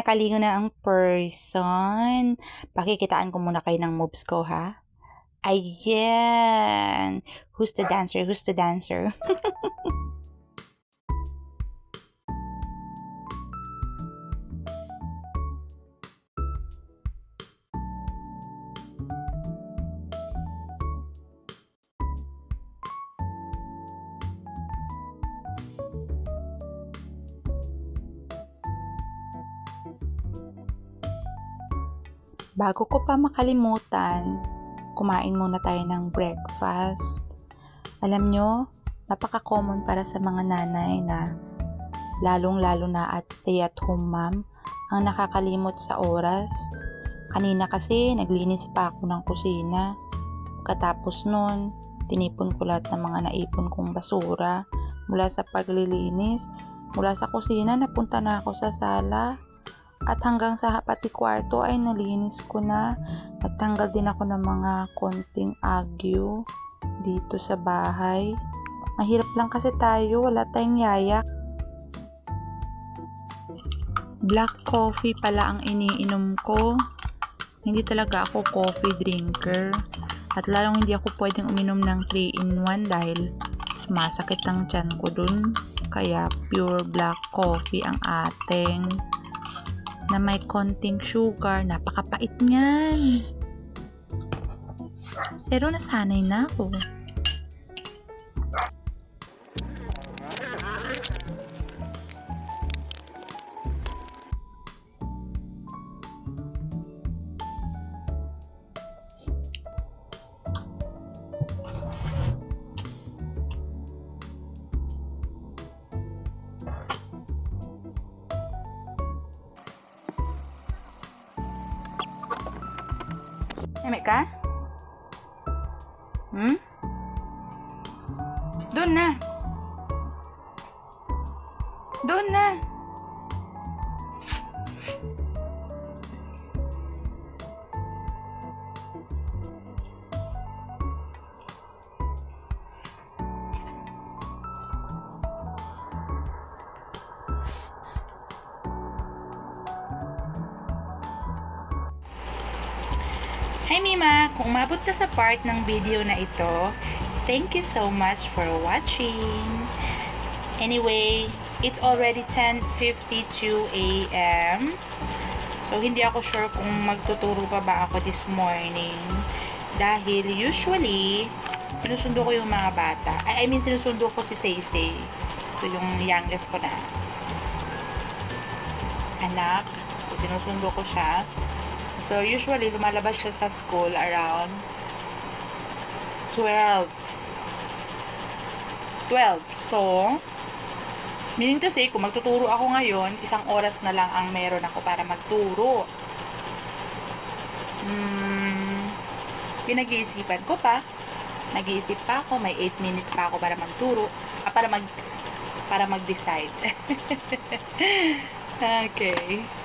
nakaligo na ang person. Pakikitaan ko muna kayo ng moves ko, ha? Ayan! Who's the dancer? Who's the dancer? Bago ko pa makalimutan, kumain muna tayo ng breakfast. Alam nyo, napaka-common para sa mga nanay na lalong-lalo na at stay-at-home mom ang nakakalimot sa oras. Kanina kasi naglinis pa ako ng kusina. Pagkatapos nun, tinipon ko lahat ng mga naipon kong basura. Mula sa paglilinis, mula sa kusina, napunta na ako sa sala. At hanggang sa pati kwarto ay nalinis ko na. Nagtanggal din ako ng mga konting agyo dito sa bahay. Mahirap lang kasi tayo, wala tayong yayak. Black coffee pala ang iniinom ko. Hindi talaga ako coffee drinker. At lalong hindi ako pwedeng uminom ng 3-in-1 dahil masakit ang tiyan ko dun. Kaya pure black coffee ang ating na may konting sugar. Napakapait niyan. Pero nasanay na ako. Eme ka? Doon na. Doon na. Hi Mima! Kung umabot ka sa part ng video na ito, thank you so much for watching. Anyway, it's already 10:52 a.m. So, hindi ako sure kung magtuturo pa ba ako this morning. Dahil usually, sinusundo ko yung mga bata. Sinusundo ko si Saysay. So, yung youngest ko na anak. So, sinusundo ko siya. So, usually, lumalabas siya sa school around 12. So, meaning to say, kung magtuturo ako ngayon, 1 oras na lang ang meron ako para magturo. Pinag-iisipan ko pa. Nag-iisip pa ako. May 8 minutes pa ako para magturo. Para mag-decide. Okay.